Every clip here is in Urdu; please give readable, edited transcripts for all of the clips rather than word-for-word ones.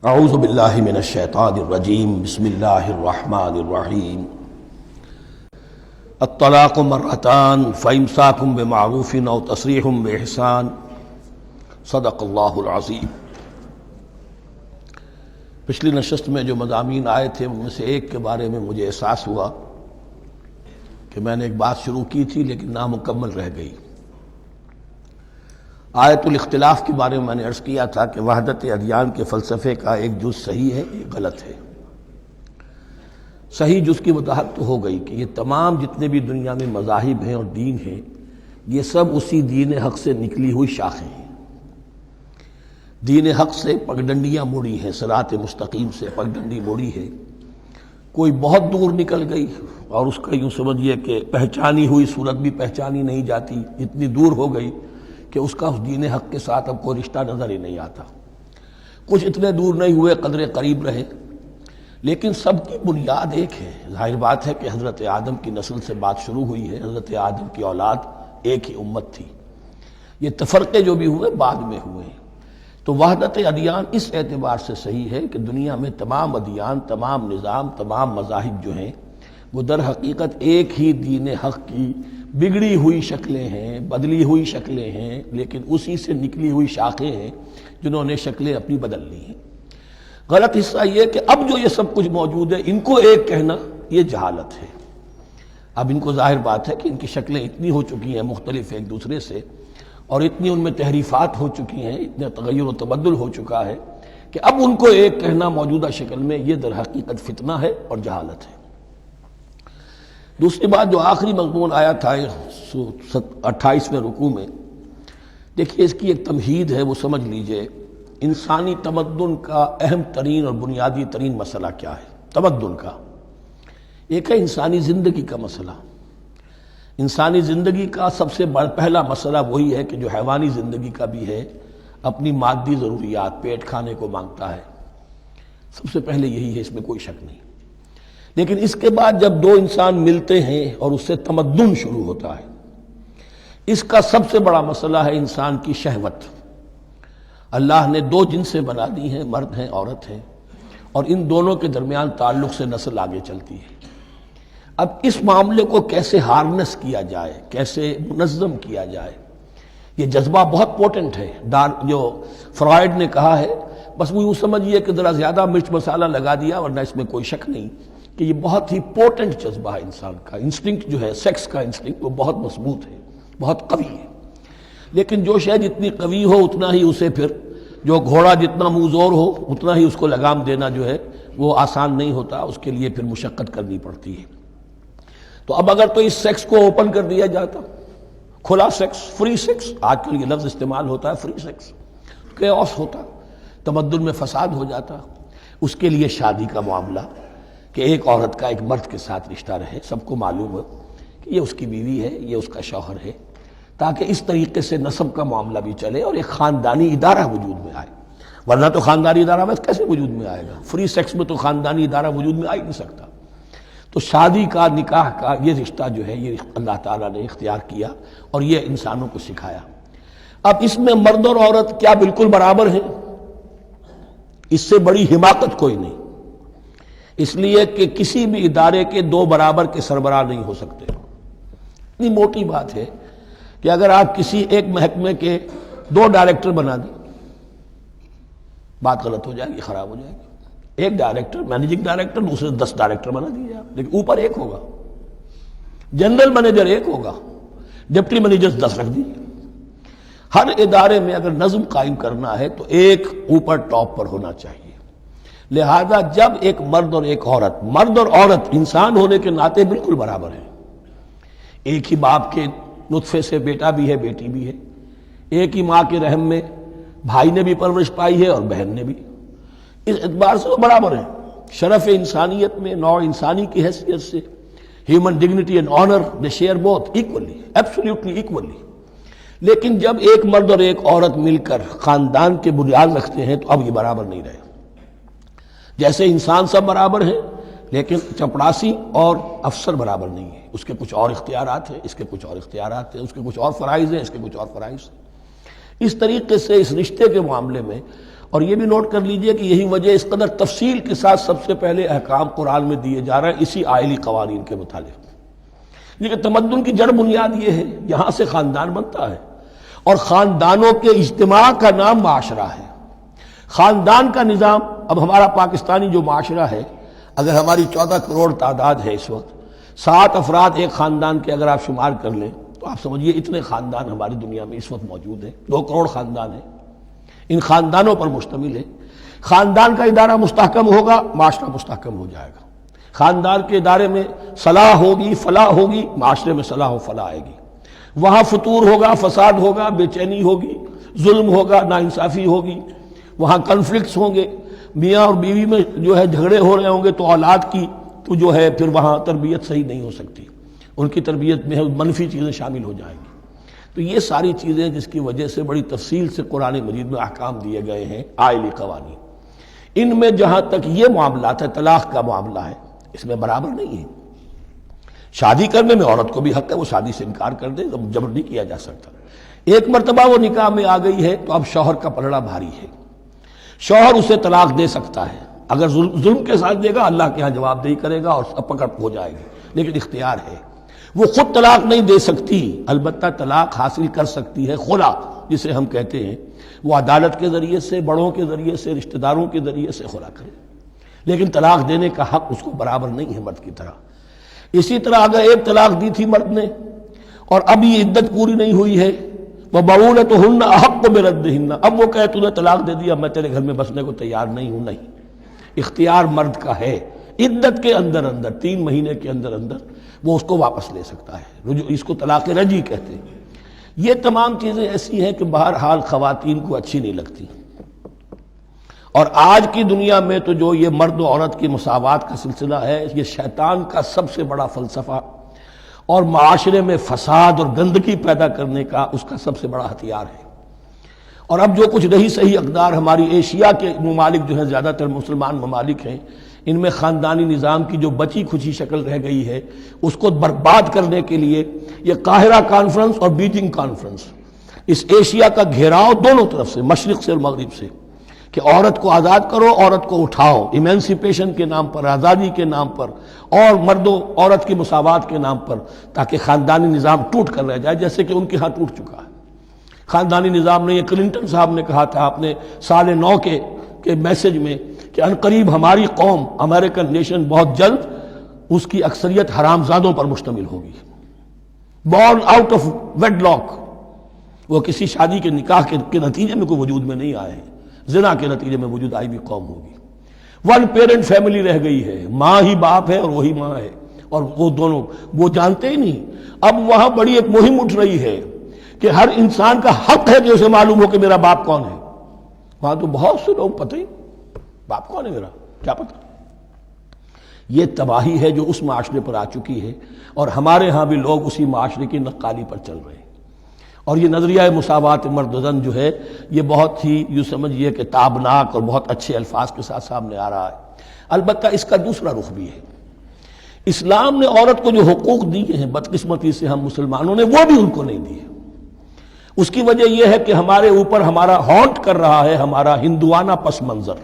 اعوذ باللہ من الشیطان الرجیم بسم اللہ الرحمن الرحیم الطلاق مرتان فامساک بمعروف او تسریح باحسان صدق اللہ العظیم۔ پچھلی نشست میں جو مضامین آئے تھے ان میں سے ایک کے بارے میں مجھے احساس ہوا کہ میں نے ایک بات شروع کی تھی لیکن نامکمل رہ گئی۔ آیت الاختلاف کے بارے میں نے عرض کیا تھا کہ وحدت ادیان کے فلسفے کا ایک جز صحیح ہے، ایک غلط ہے۔ صحیح جز کی وضاحت تو ہو گئی کہ یہ تمام جتنے بھی دنیا میں مذاہب ہیں اور دین ہیں یہ سب اسی دین حق سے نکلی ہوئی شاخیں ہیں۔ دین حق سے پگڈنڈیاں مڑی ہیں، صراط مستقیم سے پگڈنڈی مڑی ہے، کوئی بہت دور نکل گئی اور اس کا یوں سمجھیے کہ پہچانی ہوئی صورت بھی پہچانی نہیں جاتی، اتنی دور ہو گئی کہ اس کا اس دین حق کے ساتھ اب کوئی رشتہ نظر ہی نہیں آتا۔ کچھ اتنے دور نہیں ہوئے، قدرے قریب رہے، لیکن سب کی بنیاد ایک ہے۔ ظاہر بات ہے کہ حضرت آدم کی نسل سے بات شروع ہوئی ہے، حضرت آدم کی اولاد ایک ہی امت تھی۔ یہ تفرقے جو بھی ہوئے بعد میں ہوئے ہیں۔ تو وحدت ادیان اس اعتبار سے صحیح ہے کہ دنیا میں تمام ادیان، تمام نظام، تمام مذاہب جو ہیں وہ در حقیقت ایک ہی دین حق کی بگڑی ہوئی شکلیں ہیں، بدلی ہوئی شکلیں ہیں، لیکن اسی سے نکلی ہوئی شاخیں ہیں جنہوں نے شکلیں اپنی بدل لی ہیں۔ غلط حصہ یہ کہ اب جو یہ سب کچھ موجود ہے ان کو ایک کہنا یہ جہالت ہے۔ اب ان کو ظاہر بات ہے کہ ان کی شکلیں اتنی ہو چکی ہیں مختلف ایک دوسرے سے، اور اتنی ان میں تحریفات ہو چکی ہیں، اتنا تغیر و تبدل ہو چکا ہے کہ اب ان کو ایک کہنا موجودہ شکل میں یہ در حقیقت فتنہ ہے اور جہالت ہے۔ دوسری بات جو آخری مضمون آیا تھا 28ویں رکوع میں، دیکھیے اس کی ایک تمہید ہے، وہ سمجھ لیجئے۔ انسانی تمدن کا اہم ترین اور بنیادی ترین مسئلہ کیا ہے تمدن کا؟ ایک ہے انسانی زندگی کا مسئلہ۔ انسانی زندگی کا سب سے پہلا مسئلہ وہی ہے کہ جو حیوانی زندگی کا بھی ہے، اپنی مادی ضروریات، پیٹ کھانے کو مانگتا ہے، سب سے پہلے یہی ہے، اس میں کوئی شک نہیں۔ لیکن اس کے بعد جب دو انسان ملتے ہیں اور اس سے تمدن شروع ہوتا ہے، اس کا سب سے بڑا مسئلہ ہے انسان کی شہوت۔ اللہ نے دو جنسیں بنا دی ہیں، مرد ہیں، عورت ہیں، اور ان دونوں کے درمیان تعلق سے نسل آگے چلتی ہے۔ اب اس معاملے کو کیسے ہارنس کیا جائے، کیسے منظم کیا جائے، یہ جذبہ بہت پوٹنٹ ہے۔ جو فرائڈ نے کہا ہے، بس وہ یوں سمجھیے کہ ذرا زیادہ مرچ مسالہ لگا دیا، ورنہ اس میں کوئی شک نہیں کہ یہ بہت ہی پوٹنٹ جذبہ ہے انسان کا۔ انسٹنکٹ جو ہے، سیکس کا انسٹنکٹ، وہ بہت مضبوط ہے، بہت قوی ہے۔ لیکن جو شے جتنی قوی ہو اتنا ہی اسے پھر، جو گھوڑا جتنا منہ زور ہو اتنا ہی اس کو لگام دینا جو ہے وہ آسان نہیں ہوتا، اس کے لیے پھر مشقت کرنی پڑتی ہے۔ تو اب اگر تو اس سیکس کو اوپن کر دیا جاتا، کھلا سیکس، فری سیکس، آج کل یہ لفظ استعمال ہوتا ہے، فری سیکس، کیوس ہوتا، تمدن میں فساد ہو جاتا۔ اس کے لیے شادی کا معاملہ کہ ایک عورت کا ایک مرد کے ساتھ رشتہ رہے، سب کو معلوم ہو کہ یہ اس کی بیوی ہے، یہ اس کا شوہر ہے، تاکہ اس طریقے سے نسب کا معاملہ بھی چلے اور ایک خاندانی ادارہ وجود میں آئے۔ ورنہ تو خاندانی ادارہ بس کیسے وجود میں آئے گا؟ فری سیکس میں تو خاندانی ادارہ وجود میں آ ہی نہیں سکتا۔ تو شادی کا، نکاح کا یہ رشتہ جو ہے یہ اللہ تعالیٰ نے اختیار کیا اور یہ انسانوں کو سکھایا۔ اب اس میں مرد اور عورت کیا بالکل برابر ہیں؟ اس سے بڑی حماقت کوئی نہیں، اس لیے کہ کسی بھی ادارے کے دو برابر کے سربراہ نہیں ہو سکتے۔ اتنی موٹی بات ہے کہ اگر آپ کسی ایک محکمے کے دو ڈائریکٹر بنا دیں، بات غلط ہو جائے گی، خراب ہو جائے گی۔ ایک ڈائریکٹر، مینیجنگ ڈائریکٹر، دوسرے 10 ڈائریکٹر بنا دیجیے آپ، لیکن اوپر ایک ہوگا، جنرل مینیجر ایک ہوگا، ڈپٹی مینیجر 10 رکھ دیجیے۔ ہر ادارے میں اگر نظم قائم کرنا ہے تو ایک اوپر ٹاپ پر ہونا چاہیے۔ لہذا جب ایک مرد اور ایک عورت، مرد اور عورت انسان ہونے کے ناطے بالکل برابر ہیں، ایک ہی باپ کے نطفے سے بیٹا بھی ہے، بیٹی بھی ہے، ایک ہی ماں کے رحم میں بھائی نے بھی پرورش پائی ہے اور بہن نے بھی، اس اعتبار سے وہ برابر ہیں۔ شرف انسانیت میں، نوع انسانی کی حیثیت سے، human dignity and honour, they share both equally, absolutely equally. لیکن جب ایک مرد اور ایک عورت مل کر خاندان کے بنیاد رکھتے ہیں تو اب یہ برابر نہیں رہے۔ جیسے انسان سب برابر ہیں، لیکن چپڑاسی اور افسر برابر نہیں ہے، اس کے کچھ اور اختیارات ہیں، اس کے کچھ اور اختیارات ہیں، اس کے کچھ اور فرائض ہیں، اس کے کچھ اور فرائض ہیں۔ اس طریقے سے اس رشتے کے معاملے میں اور یہ بھی نوٹ کر لیجئے کہ یہی وجہ اس قدر تفصیل کے ساتھ سب سے پہلے احکام قرآن میں دیے جا رہے ہیں اسی آئلی قوانین کے متعلق۔ لیکن تمدن کی جڑ بنیاد یہ ہے، یہاں سے خاندان بنتا ہے، اور خاندانوں کے اجتماع کا نام معاشرہ ہے۔ خاندان کا نظام، اب ہمارا پاکستانی جو معاشرہ ہے، اگر ہماری 14 کروڑ تعداد ہے اس وقت، 7 افراد ایک خاندان کے اگر آپ شمار کر لیں تو آپ سمجھیے اتنے خاندان ہماری دنیا میں اس وقت موجود ہیں، 2 کروڑ خاندان ہیں، ان خاندانوں پر مشتمل ہے۔ خاندان کا ادارہ مستحکم ہوگا، معاشرہ مستحکم ہو جائے گا۔ خاندان کے ادارے میں صلاح ہوگی، فلاح ہوگی، معاشرے میں صلاح و فلاح آئے گی۔ وہاں فتور ہوگا، فساد ہوگا، بے چینی ہوگی، ظلم ہوگا، ناانصافی ہوگی، وہاں کنفلکٹس ہوں گے، میاں اور بیوی میں جو ہے جھگڑے ہو رہے ہوں گے تو اولاد کی تو جو ہے پھر وہاں تربیت صحیح نہیں ہو سکتی، ان کی تربیت میں منفی چیزیں شامل ہو جائیں گی۔ تو یہ ساری چیزیں جس کی وجہ سے بڑی تفصیل سے قرآن مجید میں احکام دیے گئے ہیں آئلی قوانین۔ ان میں جہاں تک یہ معاملات ہے، طلاق کا معاملہ ہے، اس میں برابر نہیں ہے۔ شادی کرنے میں عورت کو بھی حق ہے، وہ شادی سے انکار کر دے، جبر نہیں کیا جا سکتا۔ ایک مرتبہ وہ نکاح میں آ گئی ہے تو اب شوہر کا پلڑا بھاری ہے، شوہر اسے طلاق دے سکتا ہے، اگر ظلم کے ساتھ دے گا اللہ کے ہاں جواب دہی کرے گا اور پکڑ ہو جائے گی، لیکن اختیار ہے۔ وہ خود طلاق نہیں دے سکتی، البتہ طلاق حاصل کر سکتی ہے، خلا جسے ہم کہتے ہیں، وہ عدالت کے ذریعے سے، بڑوں کے ذریعے سے، رشتہ داروں کے ذریعے سے خلا کرے، لیکن طلاق دینے کا حق اس کو برابر نہیں ہے مرد کی طرح۔ اسی طرح اگر ایک طلاق دی تھی مرد نے اور اب یہ عدت پوری نہیں ہوئی ہے، وَبَعُولَتُهُنَّ أَحَقُّ بِرَدِّهِنَّ، اب وہ کہے تو نے طلاق دے دیا، میں تیرے گھر میں بسنے کو تیار نہیں ہوں، نہیں، اختیار مرد کا ہے، عدت کے اندر 3 مہینے کے اندر وہ اس کو واپس لے سکتا ہے، اس کو طلاق رجعی کہتے ہیں۔ یہ تمام چیزیں ایسی ہیں کہ بہرحال خواتین کو اچھی نہیں لگتی، اور آج کی دنیا میں تو جو یہ مرد و عورت کی مساوات کا سلسلہ ہے، یہ شیطان کا سب سے بڑا فلسفہ اور معاشرے میں فساد اور گندگی پیدا کرنے کا اس کا سب سے بڑا ہتھیار ہے۔ اور اب جو کچھ رہی صحیح اقدار ہماری ایشیا کے ممالک جو ہیں، زیادہ تر مسلمان ممالک ہیں، ان میں خاندانی نظام کی جو بچی کھچی شکل رہ گئی ہے اس کو برباد کرنے کے لیے یہ قاہرہ کانفرنس اور بیجنگ کانفرنس، اس ایشیا کا گھیراؤ دونوں طرف سے، مشرق سے اور مغرب سے، کہ عورت کو آزاد کرو، عورت کو اٹھاؤ، ایمینسیپیشن کے نام پر، آزادی کے نام پر، اور مرد و عورت کی مساوات کے نام پر، تاکہ خاندانی نظام ٹوٹ کر رہ جائے، جیسے کہ ان کے ہاں ٹوٹ چکا ہے خاندانی نظام نے۔ یہ کلنٹن صاحب نے کہا تھا اپنے سال 9 کے میسج میں کہ عنقریب ہماری قوم، امریکن نیشن، بہت جلد اس کی اکثریت حرام زادوں پر مشتمل ہوگی، born out of wedlock, وہ کسی شادی کے نکاح کے نتیجے میں کوئی وجود میں نہیں آئے ہیں، زنا کے نتیجے میں وجود آئی بھی قوم ہوگی۔ 1 پیرنٹ فیملی رہ گئی ہے، ماں ہی باپ ہے اور وہی ماں ہے، اور وہ دونوں وہ جانتے ہی نہیں۔ اب وہاں بڑی ایک مہم اٹھ رہی ہے کہ ہر انسان کا حق ہے کہ اسے معلوم ہو کہ میرا باپ کون ہے۔ وہاں تو بہت سے لوگ پتہ ہی باپ کون ہے میرا، کیا پتہ۔ یہ تباہی ہے جو اس معاشرے پر آ چکی ہے، اور ہمارے ہاں بھی لوگ اسی معاشرے کی نقالی پر چل رہے ہیں۔ اور یہ نظریہ مساوات مرد و زن جو ہے، یہ بہت ہی یوں سمجھیے کہ تابناک اور بہت اچھے الفاظ کے ساتھ سامنے آ رہا ہے۔ البتہ اس کا دوسرا رخ بھی ہے، اسلام نے عورت کو جو حقوق دیے ہیں بدقسمتی سے ہم مسلمانوں نے وہ بھی ان کو نہیں دیے۔ اس کی وجہ یہ ہے کہ ہمارے اوپر ہمارا ہانٹ کر رہا ہے ہمارا ہندوانہ پس منظر۔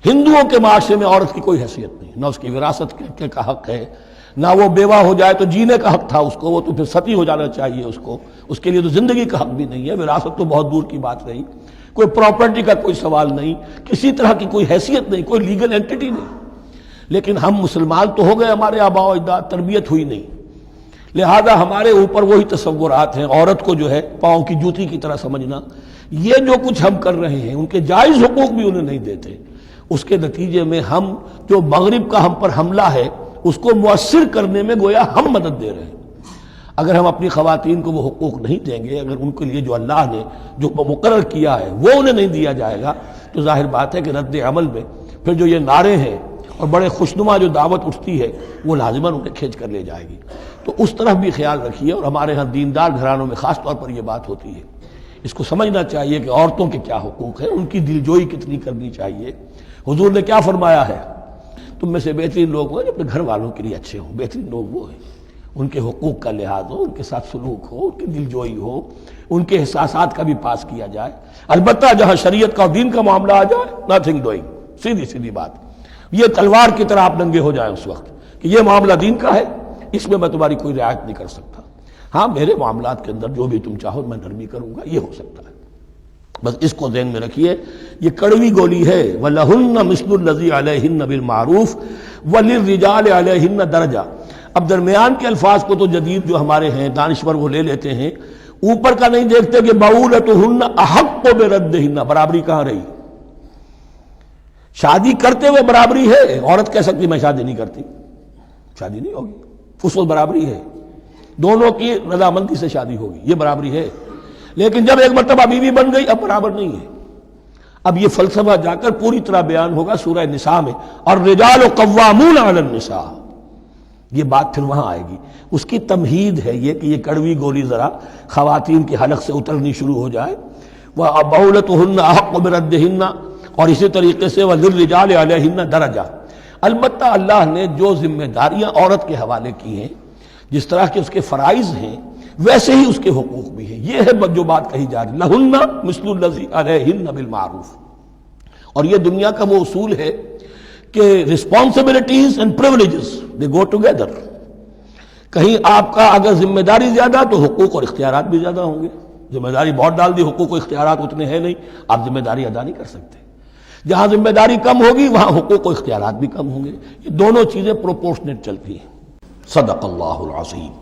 ہندوؤں کے معاشرے میں عورت کی کوئی حیثیت نہیں، نہ اس کی وراثت کا حق ہے، نہ وہ بیوہ ہو جائے تو جینے کا حق تھا اس کو، وہ تو پھر ستی ہو جانا چاہیے اس کو، اس کے لیے تو زندگی کا حق بھی نہیں ہے، وراثت تو بہت دور کی بات رہی، کوئی پراپرٹی کا کوئی سوال نہیں، کسی طرح کی کوئی حیثیت نہیں، کوئی لیگل اینٹیٹی نہیں۔ لیکن ہم مسلمان تو ہو گئے، ہمارے آباء و اجداد، تربیت ہوئی نہیں، لہذا ہمارے اوپر وہی تصورات ہیں، عورت کو جو ہے پاؤں کی جوتی کی طرح سمجھنا۔ یہ جو کچھ ہم کر رہے ہیں ان کے جائز حقوق بھی انہیں نہیں دیتے، اس کے نتیجے میں ہم جو مغرب کا ہم پر حملہ ہے اس کو مؤثر کرنے میں گویا ہم مدد دے رہے ہیں۔ اگر ہم اپنی خواتین کو وہ حقوق نہیں دیں گے، اگر ان کے لیے جو اللہ نے جو مقرر کیا ہے وہ انہیں نہیں دیا جائے گا، تو ظاہر بات ہے کہ رد عمل میں پھر جو یہ نعرے ہیں اور بڑے خوشنما جو دعوت اٹھتی ہے وہ لازماً انہیں کھینچ کر لے جائے گی۔ تو اس طرف بھی خیال رکھیے، اور ہمارے ہاں دیندار گھرانوں میں خاص طور پر یہ بات ہوتی ہے، اس کو سمجھنا چاہیے کہ عورتوں کے کیا حقوق ہیں، ان کی دلجوئی کتنی کرنی چاہیے۔ حضور نے کیا فرمایا ہے؟ تم میں سے بہترین لوگ وہ جو اپنے گھر والوں کے لیے اچھے ہوں، بہترین لوگ وہ ہیں، ان کے حقوق کا لحاظ ہو، ان کے ساتھ سلوک ہو، ان کی دل جوئی ہو، ان کے احساسات کا بھی پاس کیا جائے۔ البتہ جہاں شریعت کا اور دین کا معاملہ آ جائے، نتھنگ ڈوئنگ، سیدھی سیدھی بات، یہ تلوار کی طرح آپ ننگے ہو جائیں اس وقت کہ یہ معاملہ دین کا ہے، اس میں میں تمہاری کوئی رعایت نہیں کر سکتا، ہاں میرے معاملات کے اندر جو بھی تم چاہو میں نرمی کروں گا، یہ ہو سکتا ہے۔ بس اس کو ذہن میں رکھیے، یہ کڑوی گولی ہے۔ وَلَهُنَّ مِثْلُ الَّذِي عَلَيْهِنَّ بِالْمَعْرُوفِ وَلِلرِّجَالِ عَلَيْهِنَّ دَرَجَةٌ۔ اب درمیان کے الفاظ کو تو جدید جو ہمارے ہیں دانشور وہ لے لیتے ہیں، اوپر کا نہیں دیکھتے کہ بَعُولَتُهُنَّ أَحَقُّ بِرَدِّهِنَّ، برابری کہاں رہی؟ شادی کرتے ہوئے برابری ہے، عورت کہہ سکتی میں شادی نہیں کرتی، شادی نہیں ہوگی، اس وقت برابری ہے، دونوں کی رضامندی سے شادی ہوگی، یہ برابری ہے۔ لیکن جب ایک مرتبہ بیوی بن گئی اب برابر نہیں ہے۔ اب یہ فلسفہ جا کر پوری طرح بیان ہوگا سورہ نساء میں، اور الرجال قوامون علی النساء، یہ بات پھر وہاں آئے گی۔ اس کی تمہید ہے یہ کہ یہ کڑوی گولی ذرا خواتین کے حلق سے اترنی شروع ہو جائے۔ وَبَعُولَتُهُنَّ أَحَقُّ بِرَدِّهِنَّ، اور اسی طریقے سے وَلِلرِّجَالِ عَلَيْهِنَّ دَرَجَةٌ، البتہ اللہ نے جو ذمہ داریاں عورت کے حوالے کی ہیں، جس طرح کے اس کے فرائض ہیں ویسے ہی اس کے حقوق بھی ہیں، یہ ہے جو بات کہی جا رہی، لَهُنَّ مِثْلُ الَّذِي عَلَيْهِنَّ بِالْمَعْرُوفِ۔ اور یہ دنیا کا وہ اصول ہے کہ responsibilities and privileges they go together۔ کہیں آپ کا اگر ذمہ داری زیادہ تو حقوق اور اختیارات بھی زیادہ ہوں گے، ذمہ داری بہت ڈال دی، حقوق و اختیارات اتنے ہیں نہیں، آپ ذمہ داری ادا نہیں کر سکتے۔ جہاں ذمہ داری کم ہوگی وہاں حقوق و اختیارات بھی کم ہوں گے، یہ دونوں چیزیں پروپورشنیٹ چلتی ہیں۔ صدق اللہ العظیم۔